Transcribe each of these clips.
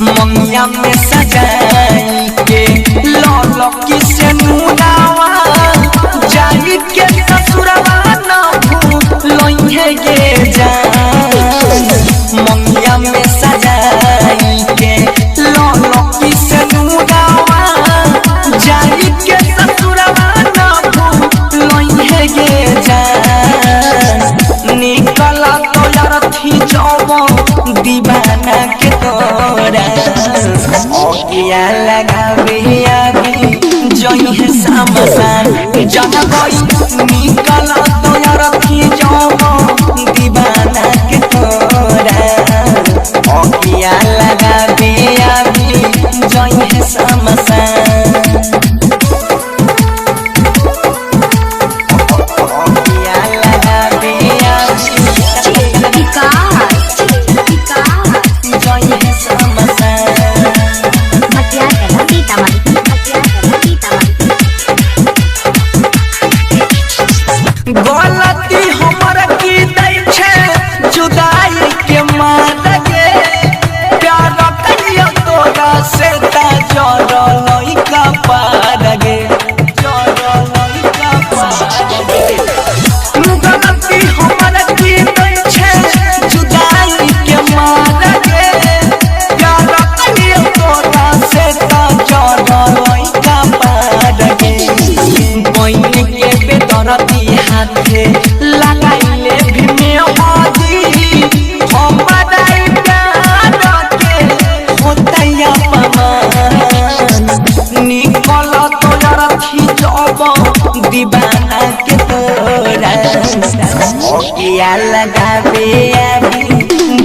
मंगिया में सजाई के लौलो किसे नुनावा जाई के ससुरवा ना लोइहे गे जान। मंगिया में सजाई के लौलो किसे नुनावा जाई के ससुरवा ना लोइहे गे जान। निकला तो यार थी जाओ दीवाना के तोरा ओकिया लगावे आगे जोई है समसान जहाँ कोई निकला तो यार थी जाओ दीवाना के तोरा ओकिया लगावे आगे जोई है समसान। गलती हमर की दै छे जुदाई के मार गे प्यार करियो तोरा से ता जरलई का पार गे जरलई का पार गे। गलती हमर की दै छे जुदाई के मार गे प्यार करियो तोरा से ता जरलई का पार गे। कोइन के बेदरती हाथे लगाइले भी आदि हम बदाई प्यार के होतैया पमान। निकल तो यार थी जब दीवाना के तोरा ओकिया लगावे अभी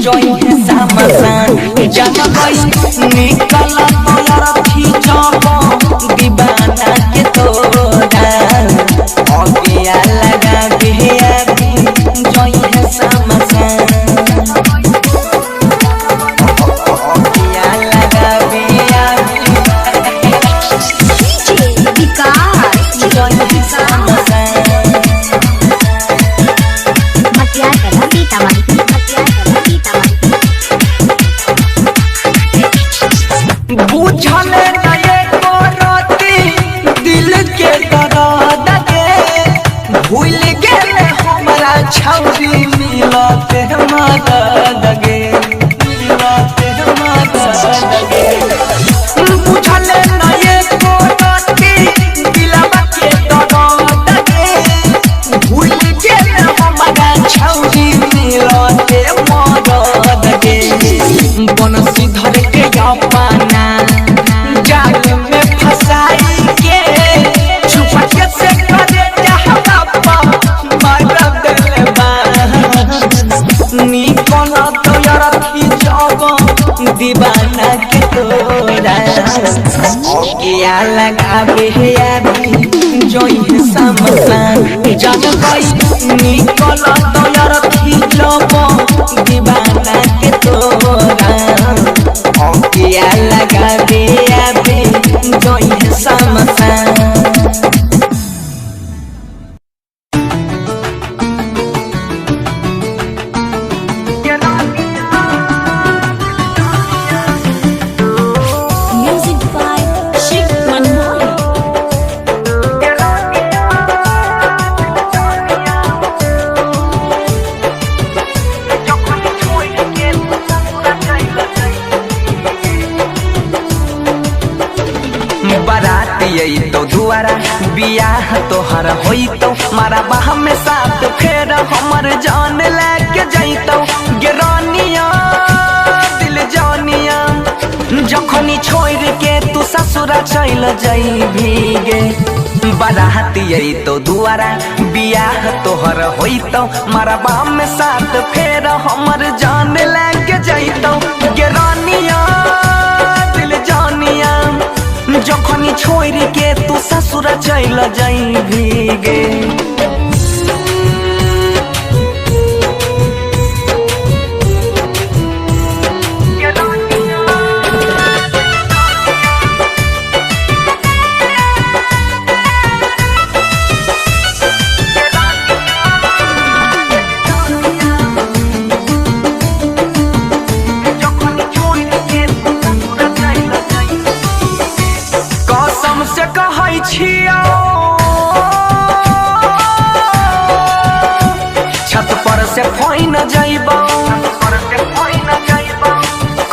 जोई है समसान जब कोई निकल तो यार थी जब दीवाना के तोरा ओकिया लगावे अभी जोई है समसान। ओकिया लगावे अभी जोई है समसान। बुझल नए कोरती दिल के दर्द के भूल गेले हमरा छौरी मिलत मदद गे मिलत मदद गे। बुझल नए कोरती दिलवा के दर्द के भूल गेले हमरा छौरी मिलत मदद गे। बनसी धर के अपना जाल में फसाई के छुपा के से करे चाहता मार देले बा। निकल तो यार थी जब दीवाना के तोरा ओकिया लगावे अभी जोई है समसान जब कोई निकल तो यार थी जब दीवाना के तोरा ओकिया लगावे अभी जोई है समसान। तो दुआरा बियाह तोहर होई तो मारा बाह में साथ फेर हमर जान लेके जैतो गे रानिया दिल जानिया जखनी छोड़ के तू ससुरा चल जइभी गे। बाराती तो दुआरा बियाह तोहर होई तो मारा बाह में साथ फेर हमर जान लेके जैतो गे रानिया दिल जानिया जखनी छोड़ के तू ससुरा चल जइभी गे। कोई न जाइबो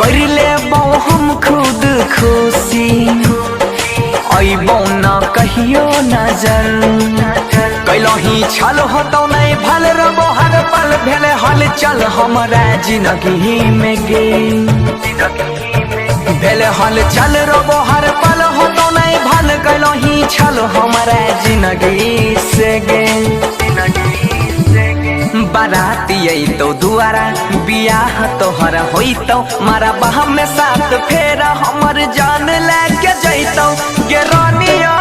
कर लेबो हम खुद खुशी अइबो न कहियो नजर कैलही छल होतो नहीं भल रबो हर पल भेले हल चल हमरा जिंदगी में गे भेले हल चल रबो हर पल होतो नहीं भल कैलही छल हमरा जिंदगी से गे बाराती तो दुआरा बियाह तोहर होइतो मारा बाह में साथ फेरा हमर जान लेके जइतो गे रानिया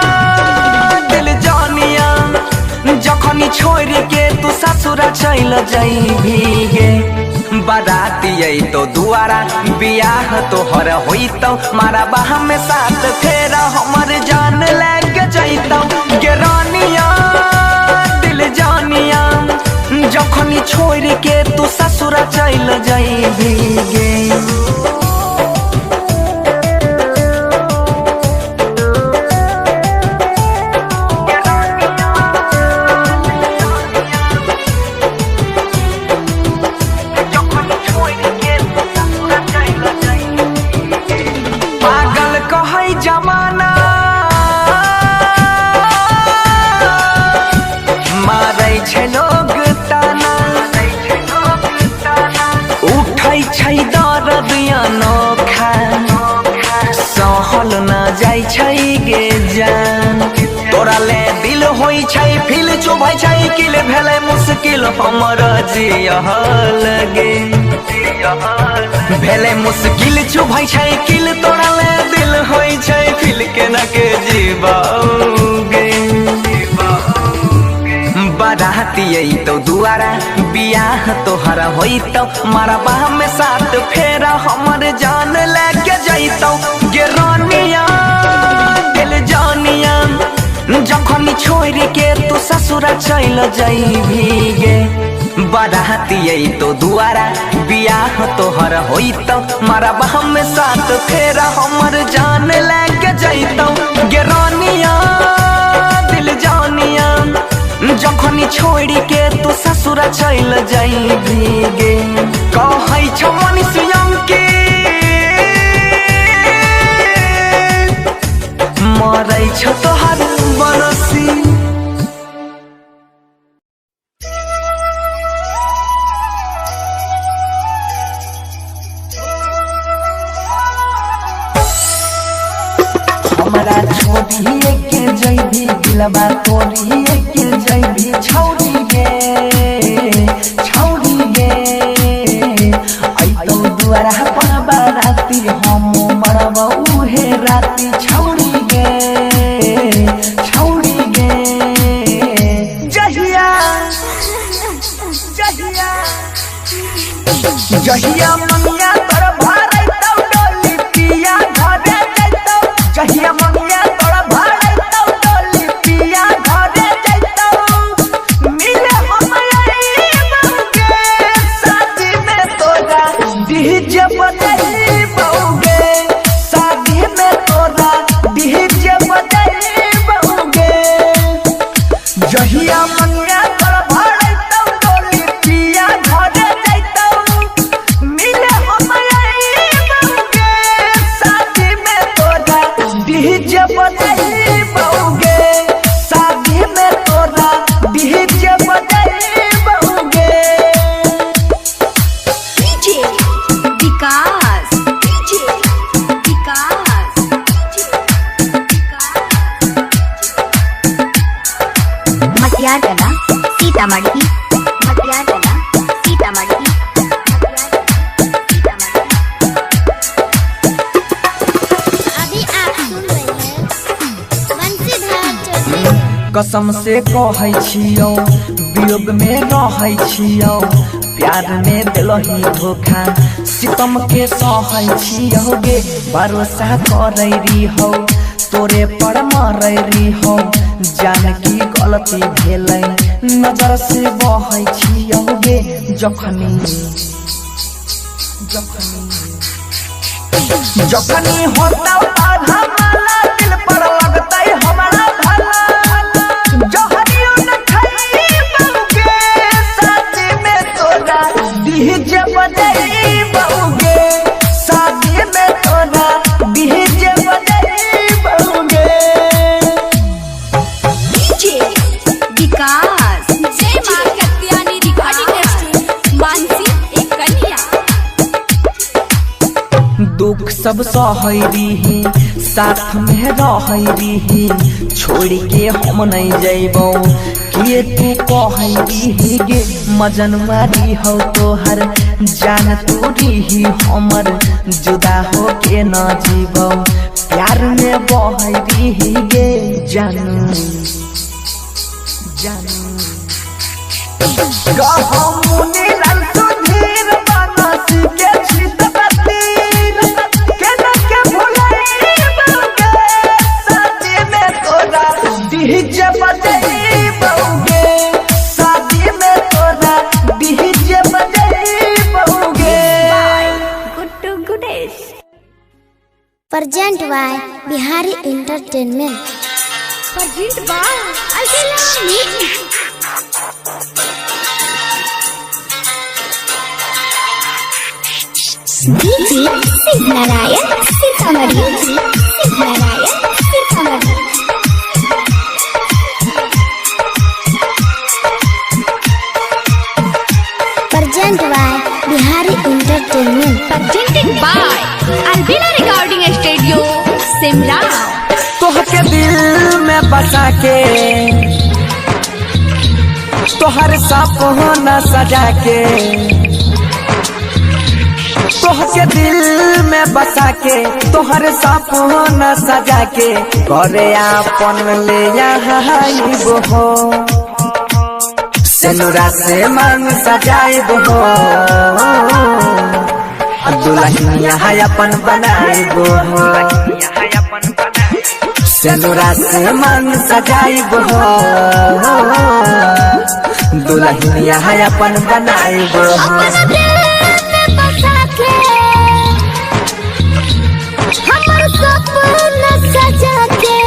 दिल जानिया जखनी छोड़ के तू ससुरा चल जाइबी गे बाराती तो दुआरा बियाह तोहर होइतो मारा बाह में साथ फेरा हमर जान लेके जइतो गे रानिया दिल जानिया जखनी छोड़ के तू ससुरा चल जाइबी गे पागल कहै जमाना मारै छै लोग ताना उठै छै दर्द अनोखा सहल न जाइ छै गे जान तोरा ले दिल होइ छै फिल चुभै छै किल भेलै मुश्किल हमर जियह लगे भेलै मुश्किल चुभै छै किल तोरा ले दिल होइ छै फिल केना के जीबोगे बाराती तो दुआरा बियाह तोहरा होइतो मारा बाह में साथ फेरा हमर जान लेके जइतो गे रानिया दिल जानिया जखनी छोड़ के तू ससुरा चल जाइबी गे बाराती तो दुआरा बियाह तोहरा होइतो मारा बाह में साथ फेरा हमर जान लेके जइतो गे रानिया दिल जानिया जखनी छोड़ के तू ससुरा चल जाइबी गे कहै छ मनुष्यम के मरै छ तोहर बनसी हमरा छोड़िए के जइबी दिलबा तोड़िए के जइबी छौड़ी गे आई तो दुआरा पर बाराती हम मरब उहे राती छौड़ी गे जहिया मनिया तोर भारै तौ डोली पिया घरे जइतौ जहिया मनिया तोर भारै तौ डोली पिया घरे जइतौ मिले हम आइबौगे शादी में तोरा डीजे बजाइबौगे शादी में तोरा डीजे बजाइबौगे जहिया मनिया तोर भारै तौ डोली पिया घरे डीजे बजाइबौगे शादी में तोरा डीजे बजाइबौगे डीजे विकास मटियार कला सीतामढ़ी कसम से कहै छियौ वियोग में रहै छियौ प्यार में दिलही धोखा सितम के सहै छियौ गे भरोसा करै रहिहौ तोरे पर मरै रहिहौ जान की गलती भेलै नजर से बहै छियौ गे जखनी होता आधा माला दिल पर लगतै हमारा भला जहरियो न खाइबौगे शादी में तोरा सब सहरी साथ में रहरी छोड़ के हम नहीं जैबो के तू कहरी गे मजन मारी हो तोहर जान तोरी हमर जुदा हो के न जीबो प्यार में बहरी गे जानू जानू गहमुनी रंग सुधीर बनस के छित बतीर के न के भुलाइबोगे शादी में तोरा डीजे बजाइबोगे शादी में तोरा डीजे बजाइबोगे Guddu Gudesh Present by Bihari Entertainment. Present by Alvela Music. DJ Siddhnarayan Sitamarhi. Siddhnarayan Sitamarhi. Present by Bihari Entertainment. Presented by Alvela Recording Studio, Simla. तोहके दिल में बसा के तोहर सपना सजा के तोहके दिल में बसा के तोहर सपना सजा के करे आपन ले आइबो हो सेनुरा से मांग सजाइबो हो दुल्हनिया अपन बनाइबो हो सेनुरा से मांग सजाइबो हो दुल्हनिया अपन बनाइबो हो हमर सपना सजा के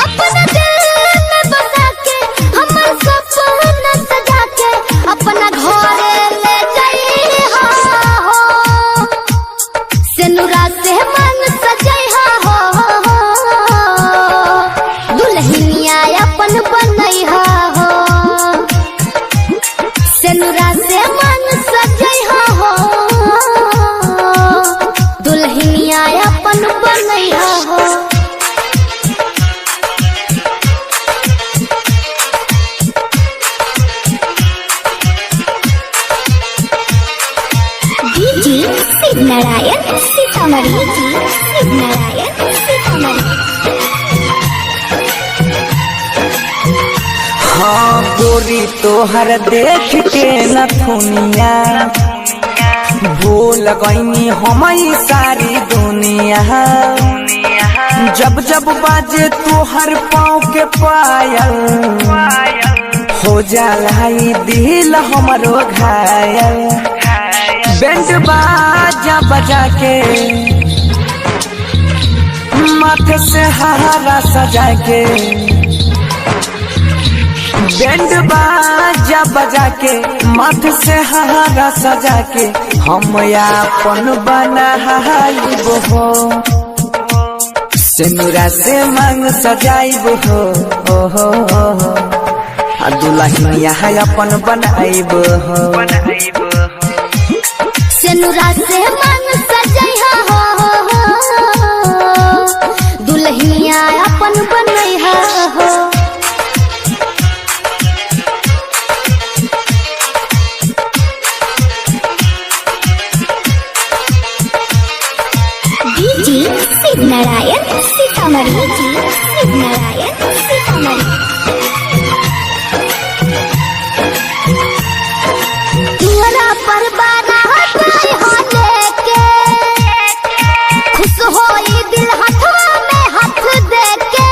अपना दिल में बसा के हमर सपना सजा के अपना घरे ले जाई हो सेनुरा से मन सजाई हो दुल्हनिया अपन बनई हो सेनुरा से मन सजाई हो दुल्हनिया अपन बनई हो DJ Siddhnarayan Sitamarhi. Siddhnarayan Sitamarhi. हाँ गोरी तोहर देख के न थुनिया भूल गईनी हम सारी दुनिया जब जब बाजे तोहर पाँव के पायल हो जाला दिल हमरो घायल बैंड बाजा बजा के माथे से हारा सजा के बैंड बाजा बजा के माथे से हारा सजा के हम अपन बनाइबो हो सेनुरा से मांग सजाइबो हो दुल्हनिया अपन बनाइबो हो सेनुरा से मन सजाई हो दुल्हनिया अपन बनई हो DJ Siddhnarayan Sitamarhi. Siddhnarayan Sitamarhi. तुहरा पर बारात आई हो लेके खुश होई दिल हाथवा में हाथ देके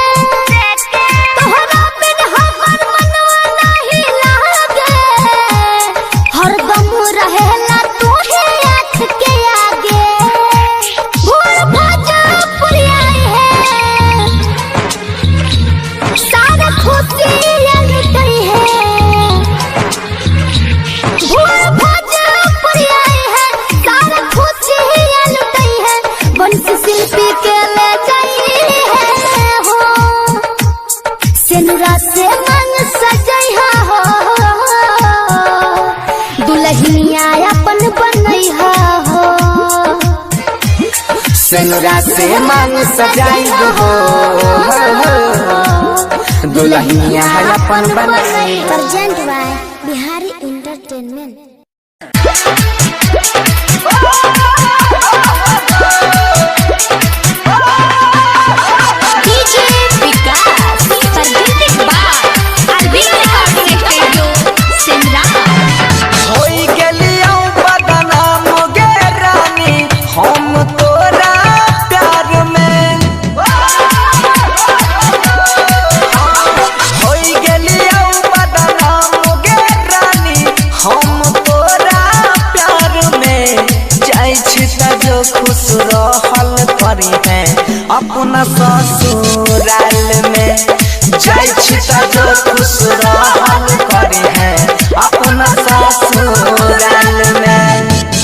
सेनुरा से मांग सजाई हो दुल्हनिया है अपन बनाई। Present by Bihari entertainment. DJ Vikas presented by Albela recording studio Simra. होई गेलियो बदनाम गे रानी हम तोरा प्यार में। होई गेलियो बदनाम गे रानी हम तोरा प्यार में। जाय छी त जो खुश रहल करी है अपना ससुराल में। जाय छी त जो खुश रहल करी है अपना ससुराल में।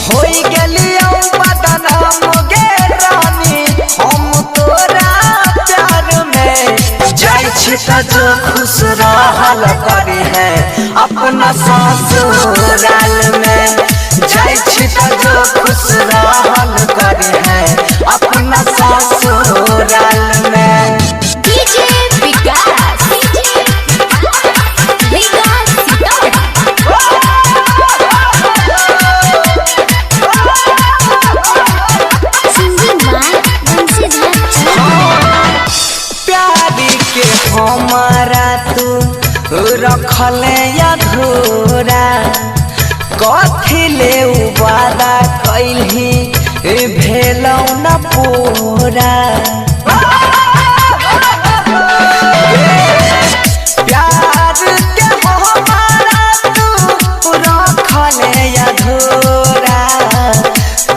होई गेलियो बदनाम गे रानी हम तोरा प्यार में। जाय छी त जो खुश रहल करी है अपना ससुराल में। जाय छी त जो खुश रहल करी है अपना ससुराल में। DJ Vikas singing by Bansidhar Chaudhary. प्यारी के हमारा तू रखले अधूरा कथी ले वादा कैलही भेलौ न पूरा। प्यार के हमारा तू रखले अधूरा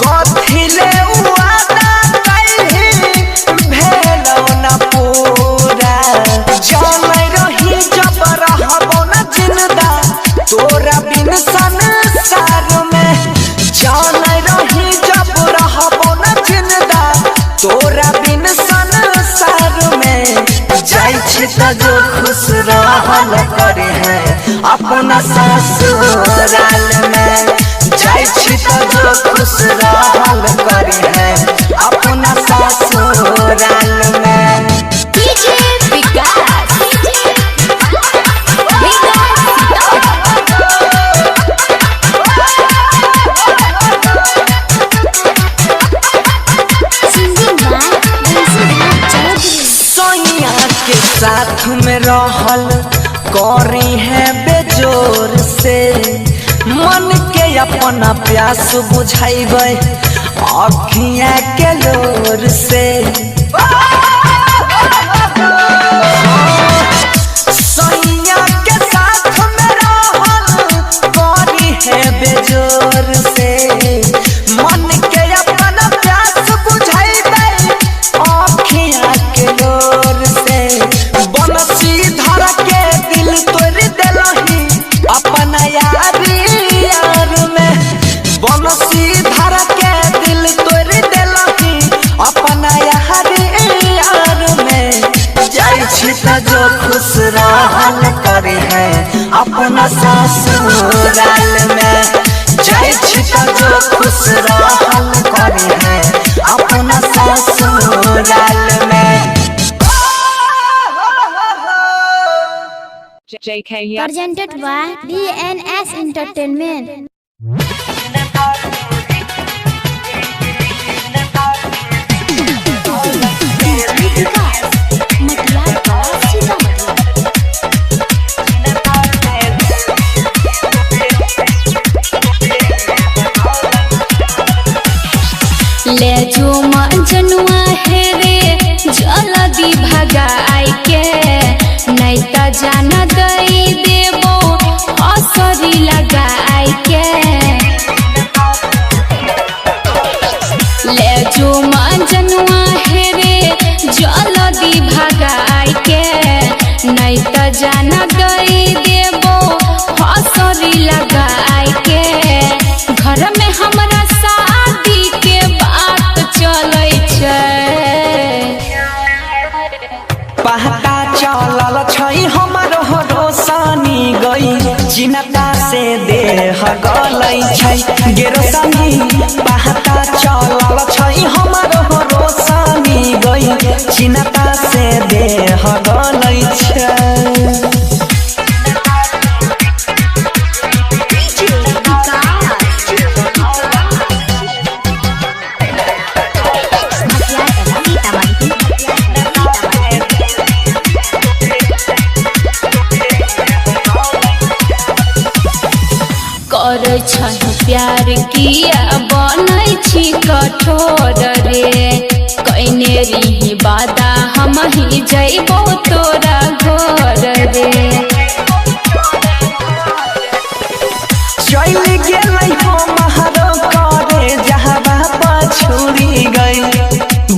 कथी ले वादा कैलही भेलौ न पूरा। जानै रही जब रहबो न जिंदा तोरा बिन संसार में। जानै रही जब रहबो न जिंदा तोरा बिन संसार में। जाय छी त जो खुश रहल करे है अपना ससुराल में। जाय छी त जो खुश रहल करे है अपना ससुराल में। DJ Vikas singing by Bansidhar Chaudhary. Sonia के साथ में रहल करी है बेजोर से। मन के अपना प्यास बुझाइबै अखियाँ के लोर से। सोनिया के साथ में रहल करी है बेजोर से। मन के अपना प्यास बुझाइबै अखियाँ के लोर से। बनसी धर के दिल तोड़ देलही अपना यारी यार में। बनसी धर के दिल तोड़ देलही अपना यारी यार में। जाय छी त जो खुश रहल करे है अपना ससुराल में। जाय छी त जो खुश रहल करे है अपना ससुराल में। Presented by DNS entertainment. ले जो जनुआ है रे जल्दी भगाई के नहीं त जान दई देबो असरी लगाई के। ले जो जनुआ है रे जल्दी भगाई के नहीं त जान दई देबो असरी लगाई के। घर में हमरा शादी के बात चलै छै। पता चलल छै हमरो रोशनी गई चिन्ता से देह गलै छै गे रोशनी। पता चलल छै हमरो चिन्ता से देह गलै छै। करे छै प्यार किया बनै छी कठोर रे, कइने रही वादा हम ही जइबो तोरा घर रे। चल गेलै हमारो करे जहबा पछुरी गई,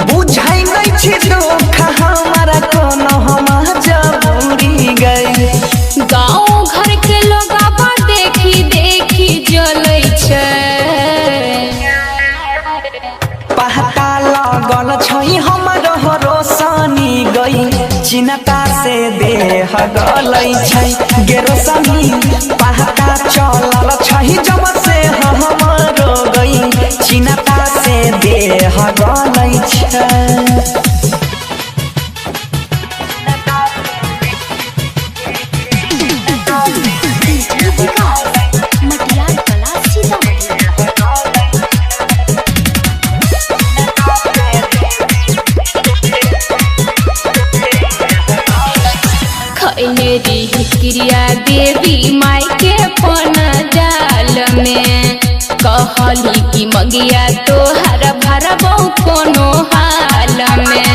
बुझै नै छी दुख हमारा कोनो हम जबूरी गई। गाँव घर के लोग देखी देखी जलै छै, पहता लगल छै हमरो रोशनी गई, चिन्ता से देह गलै छै गे रोशनी। पहता चलल छै जब से हमरो गई, चिन्ता से देह गलै छै। मेरी क्रिया देवी माई के पन जाल में, कहली कि मगिया तोहर भरबो कोनो हाल में।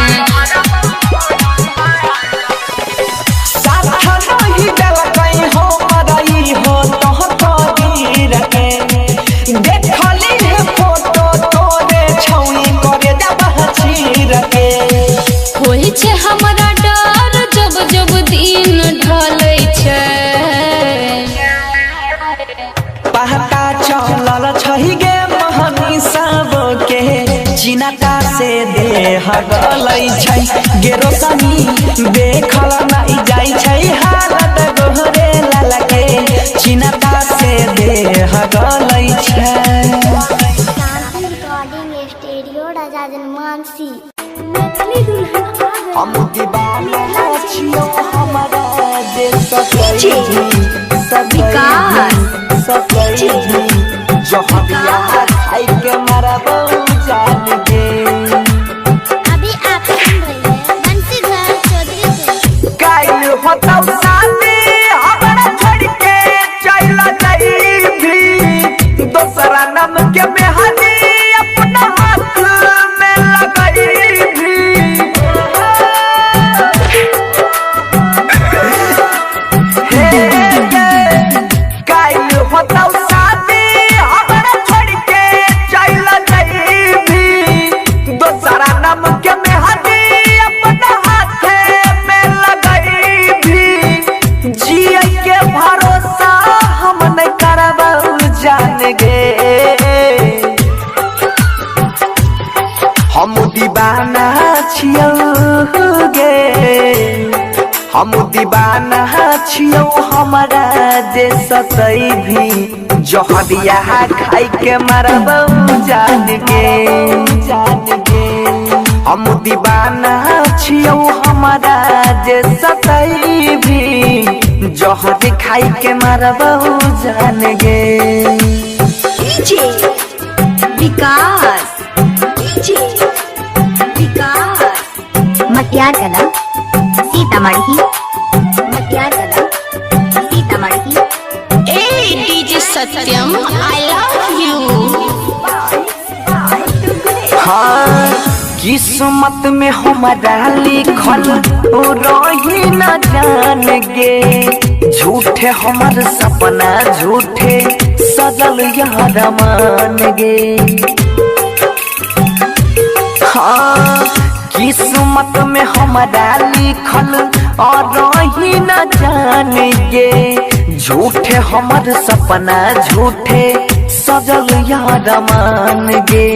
साथ नहीं डलकै हो मरई हो तोहर के, देखली है फोटो तोरे छौई करे जब चीर के। होई छै हमरा डर जब जब दिन ढलै छै, पहता चलल छै गे महनी सब के, चिन्ता से देह गलै छै गे रोशनी। देखल नहीं जाइ छै हालत गोहरे लाल के, चिन्ता से देह गलै छै। रिकॉर्डिंग स्टूडियो राजा जनमानसी। हम दीवाना छियो हमारा जे सकै जो हदिया खाई के मरबो जान के। अभी आप सुन रहे हैं बंसीधर चौधरी से। काइल होतौ शादी हमरा छोड़ के चल जाइबी, दोसरा नाम के मेहंदी अपना हाथ में लगाइबी। काइल होतौ शादी हमरा छोड़ के चल जाइबी, दोसरा नाम के मेहंदी अपना हाथ में लगाइबी। जिए के भरोसा हम नहीं करबौ जान गे, हम दीवाना छियौ गे, हम दीवाना छियौ हमारा जे सतै भी, जहरिया खाई के मरबौ जान गे जान गे। हम दीवाना छियौ हमारा जे सतै भी, जहर खाई के मरबौ जान गे। विकास मटियार कला सीतामढ़ी, मटियार कला सीतामढ़ी। ए DJ Satyam I love you. हाँ किस्मत में हमारा लिखल रही न जान गे, झूठे हमार सपना झूठे सजल यार मान गे। हाँ किस्मत में हमारा लिखल और रही न जान गे, झूठे हमार सपना झूठे सजल यार मान गे।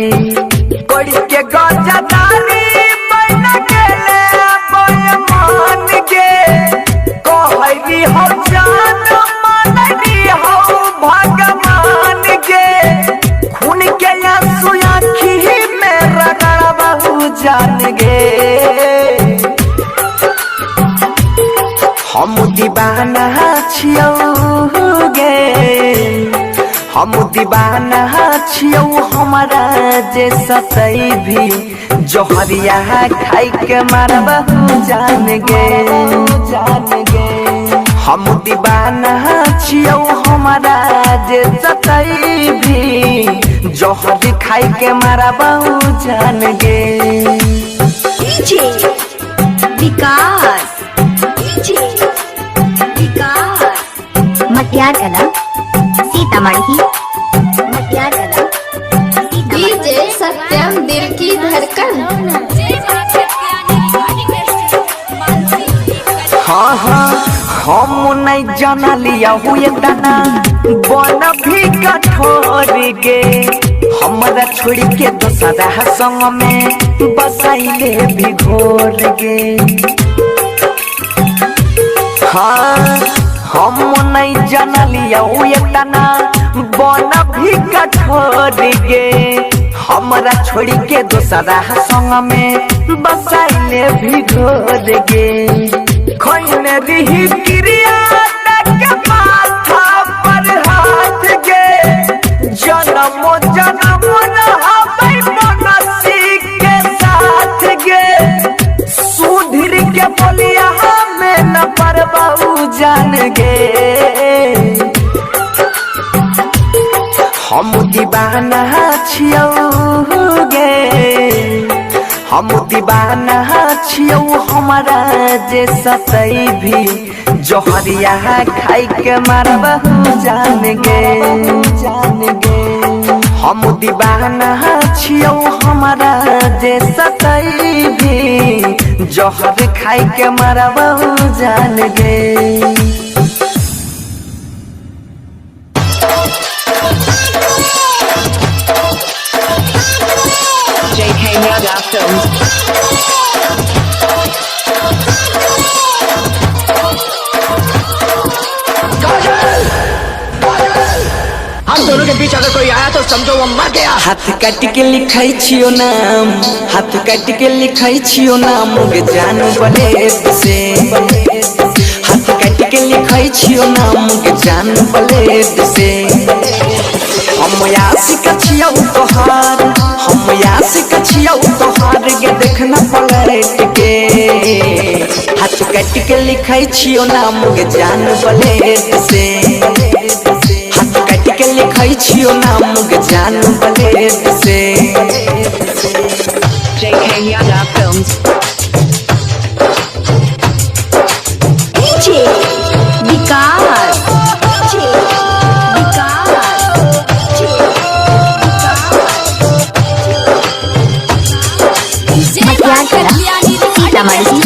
कोई के गजदारी बन गेले मान गे, कहली हो जान मानली हो भगवान गे। खून के आंसू आँखी में रगड़बहु जान गे, दीवाना छियौ गे हम दीवाना छियौ हमारा जे सतई भी जोहरिया खाई के मारबहु जान गे हम दीवाना छियौ हमारा जे सतई भी जोहरी खाई के मारबहु जान गे डीजे विकास मटियार कला सीतामढ़ी मटियार कला डीजे सत्यम दिल की धड़कन। हाँ हाँ हम नहीं जाना लिया हुए तना बन भी कठोर गे हमरा छोड़ के दोसरा संग में बसाइले भी घोर गे हाँ हम नहीं जाना लिया हुए तना बन भी कठोर गे हमरा छोड़ के दोसरा संग में बसाइले भी घोर गे खोइने रही क्रिया के माथा पर हाथ गे जन्म जन्म रहबै मनसी के साथ गे सुधीर के बोलिया हमें न परबहु जान गे हम दीवाना छियौ गे हम दीवाना छियौ हमारा जे सतई भी जोहरिया खाई के मारबहु जान गे हम दीवाना छियौ हमारा जे सतई भी जोहर खाई के मारबहु जान गे JK Yada Films. हम दोनों के बीच अगर कोई आया तो समझो वो मर गया। हाथ काट के लिखाई छियो नाम हाथ काट के लिखाई छियो नाम गे जानू बलेद से हाथ काट के लिखाई छियो नाम गे जानू बलेद से हम आशिक छियौ तोहार हम आशिक छियौ तोहार गे देखना पलट के हाथ काट के लिखाई छियो नाम गे जानू बलेद से हाथ काट के लिखाई छियो नाम गे जानू बलेद से JK Yada Films. डीजे विकास मटियार कला सीतामढ़ी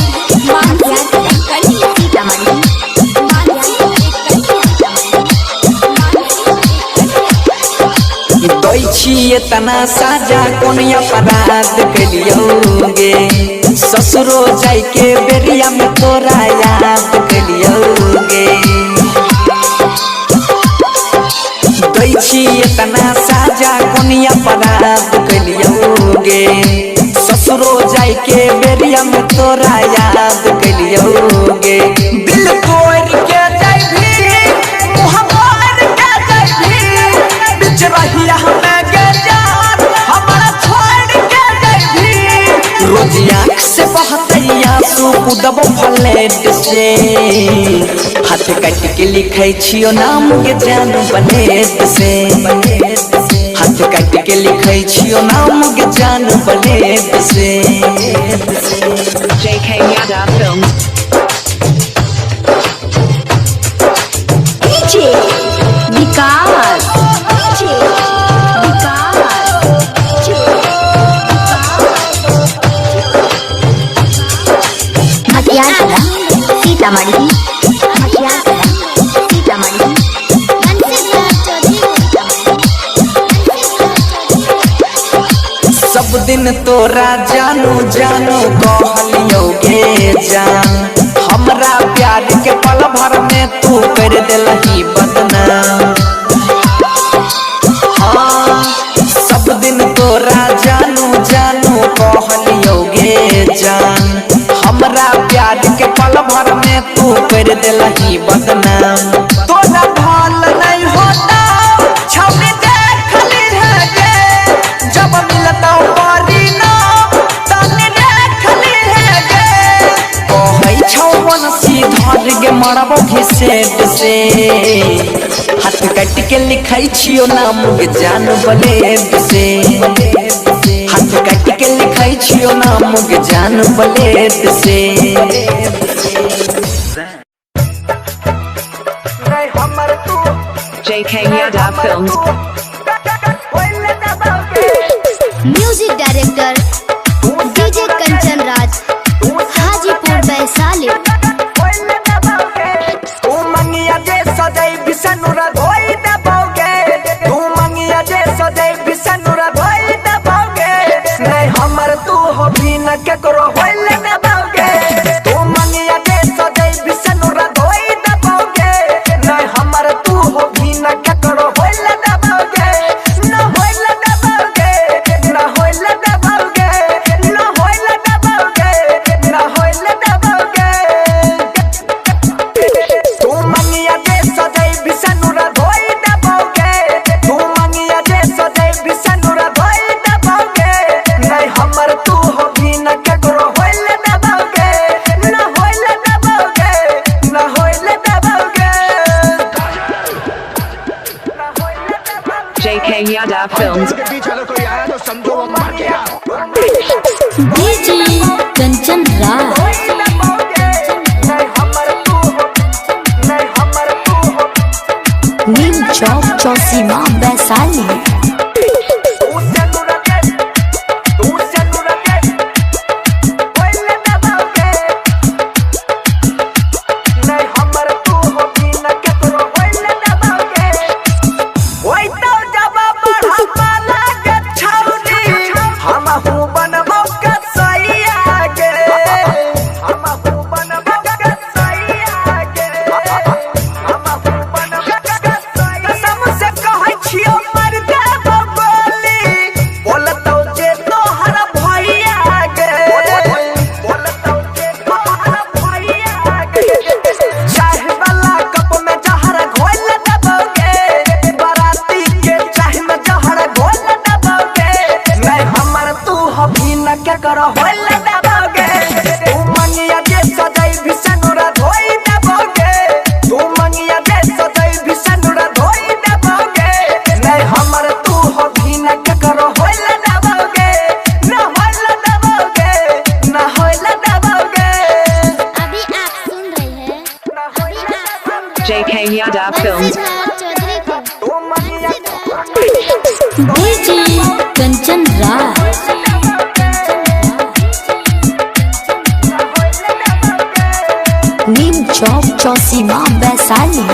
दै छिए तना साजा कोन अपराध कलियोगे ससुरो जाय के बेरिया में तोरा याद कलियोगे दै छिए तना साजा कोन अपराध कलियोगे ससुरो जाय के बेरिया में तोरा याद कलियोगे दिल तोड़ के जाय भी मुहब्बत के जाय भी बिच रहिया हमें के जान हमारा छोड़ के जाय भी रोज आँख से बहतई आंसू कुदबो फलेट से हाथ काट के लिखाई छियो नाम के जान बलेद से हाथ काट के लिखाई छियो नाम के जान बलेद से JK Yada Films. डीजे विकास मटियार कला सीतामढ़ी मटियार कला सीतामढ़ी सब दिन तोरा जानू जानू कहलियोगे जान हमरा प्यार के पल भर में तू कर देलही बदनाम हाँ सब दिन तोरा जानू जानू कहलियोगे जान हमरा प्यार के पल भर में तू कर कर देला ही बदनाम। तोरा भाल नहीं होता छौरी देख ली है गे, जब मिलता पारी ना तनी देख ली है गे। कहै छौवन सीधर गे मरबो घिसेट से, हाथ काट के लिखाई छियो नाम गे जान ब्लेड से, हाथ काट के लिखाई छियो नाम गे जान ब्लेड से। JK Yadav Films. Music director DJ Kanchan Raj, Hajipur Vaishali. तू मंगिया जे सदै बिसनुरा धोई दबोगे, तू मंगिया जे सदै बिसनुरा धोई दबोगे। नहीं हमर तू हो भी न केकरो होइल दबोगे, तू मंगिया जे सदै बिसनुरा धोई दबोगे। नहीं हमर तू हो भी न केकरो होइल दबोगे, न होइल दबोगे, न होइल दबोगे, न होइल दबोगे, न होइल दबोगे। तू मंगिया जे सदै बिसनुरा धोई दबोगे, तू मंगिया जे सदै बिसनुरा धोई दबोगे। नहीं हमर तू हो भी न केकरो होइल दबोगे, न होइल दबोगे, न होइल दबोगे। JK Yadav Films. के पीछे अगर कोई आया तो समझो वो मर गया। डीजे कंचन राज, नहीं हमर तू हो, नहीं हमर तू हो। नीम चौक चौसीमा वैशाली। क्या करो होइल दबोगे, तू मंगिया जे सदै बिसनुरा धोई दबोगे, तू मंगिया जे सदै बिसनुरा धोई दबोगे। नहीं हमर तू हो भी न क्या करो होइल दबोगे, न होइल दबोगे, न होइल दबोगे। अभी आप सुन रहे हैं JK Yadav Films. चौधरी को। तू मंगिया डीजे कंचन राज, नीम चौक चौसीमा वैशाली।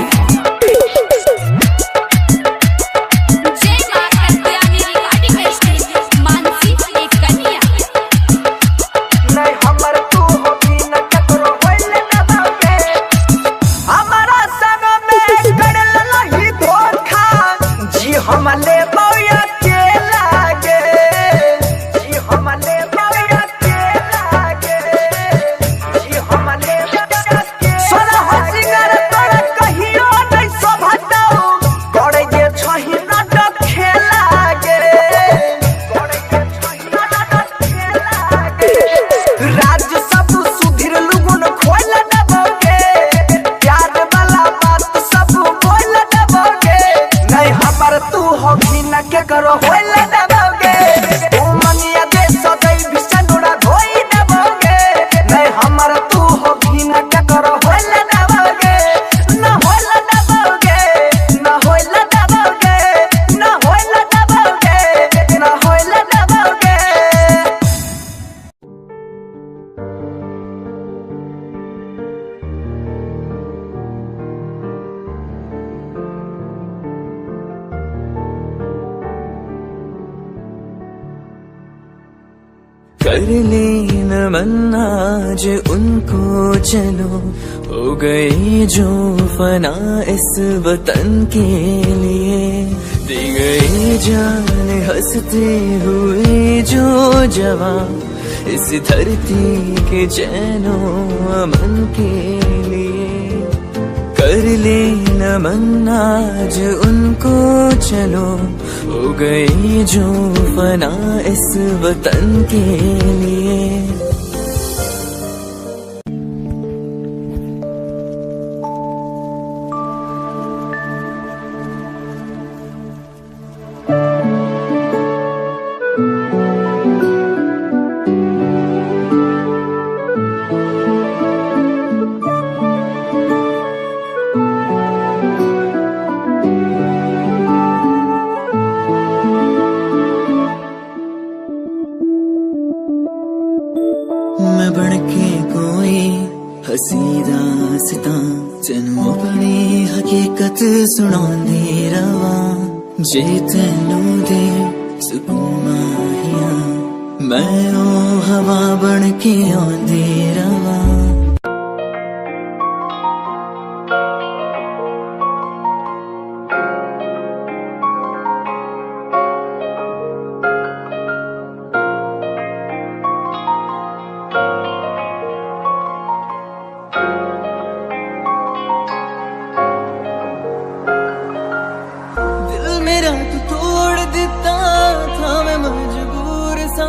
नहीं हमर तू हो भी न केकरो होइल दबोगे। हमारा संग में कर लही धोखा, जी हम ले बौया के लागे, जी हम ले बौया के लागे, जी हम ले बौया के। सोना हसिंगर तोरा कहियो नहीं शोभतौ, करे जे छही नाटक खेलागे, करे जे छही नाटक खेलागे। राज सब सुधीर लुगुन खोल दबोगे, प्यार वाला बात सब बोल दबोगे। नहीं हमर तू हो भी न केकरो होइल दबोगे, तू मंगिया जे सदै बिसनुरा धोई दबोगे। नहीं हमर तू हो भी न केकरो होइल दबोगे, न होइल दबोगे, न होइल दबोगे, न होइल दबोगे, न होइल दबोगे। कर लेना मन आज उनको चलो, हो गए जो फना इस वतन के लिए, दी गई जान हंसते हुए जो जवान इस धरती के चैनो अमन के लिए। कर ले नमन आज उनको चलो, हो गए जो फना इस वतन के लिए। मैं बनके कोई हसी दास्तां तेनू अपनी हकीकत सुनांदी रवा, जे तेनू दे सुकून माहिया मैं ओ हवा बनके आंदी रवा। मेरा तू तोड़ दिता था मैं मजबूर सा,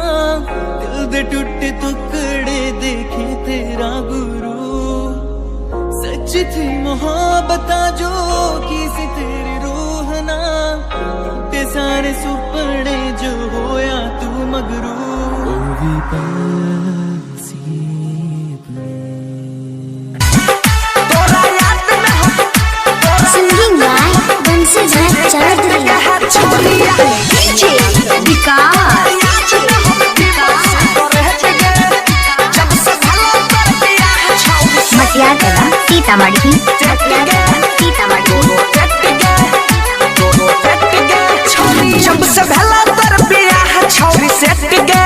दिल दे टूटे टुकड़े देखे तेरा गुरु। सच थी मोहब्बत जो की सी तेरी रूह ना, टूटे सारे सुपने जो होया तू मगरू। ओ भी singing by Bansidhar Chaudhary. DJ Vikas Matiyagala Sitamarhi. जब से भला तर बियाह छौरी सेट गे,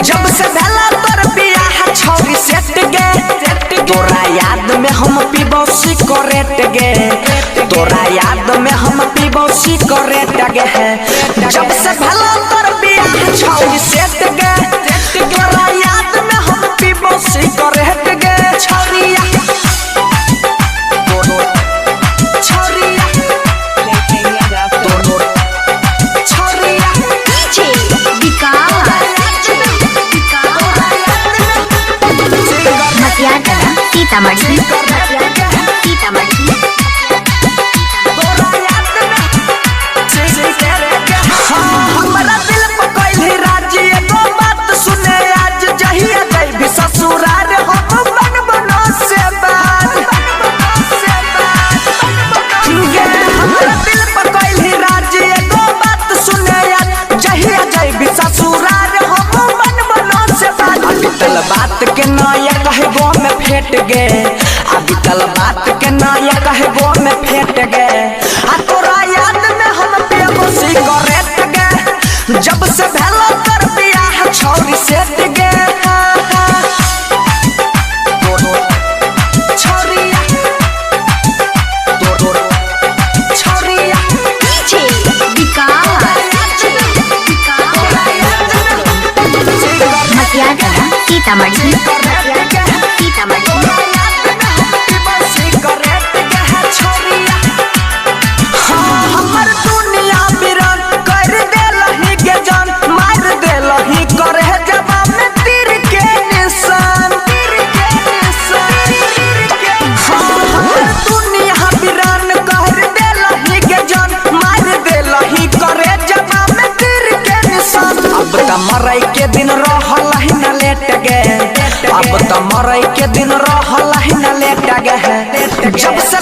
जब से भला तर बियाह छौरी सेट गे, तोरा याद में हम पीबो सिगरेट गे, तोरा याद में हम पीबो सिगरेट गे। जब से भला तर बियाह छौरी सेट गे, तोरा याद में हम पीबो सिगरेट गे। छौरिया सीतामढ़ी। हमरा दिल पे कोई राजी एगो बात सुने आज, जहिया जइबी ससुराल हम बन बनो से बात। हमरा दिल पे कोई राजी एगो बात सुने आज, जहिया जइबी ससुराल हम बन बनो से बात। बीतल बात के नया कहबो में फेट गे, आ बीतल बात के नया कहबो में फेट गे। आ तोरा याद में हम पीबो सिगरेट गे, जब से भला कर बियाह छौरी सेट गे। मटियागला सीतामढ़ी। हमर दुनिया बिरान कर देलही गे जान, मार देलही करे जवाब में तीर के निशान। हमर दुनिया बिरान कर देलही गे जान, मार देलही करे जवाब में तीर के निशान। अब त मरई के दिन रहलही न लेट गे, अब त मरई के दिन रहलही न लेट गे। जब से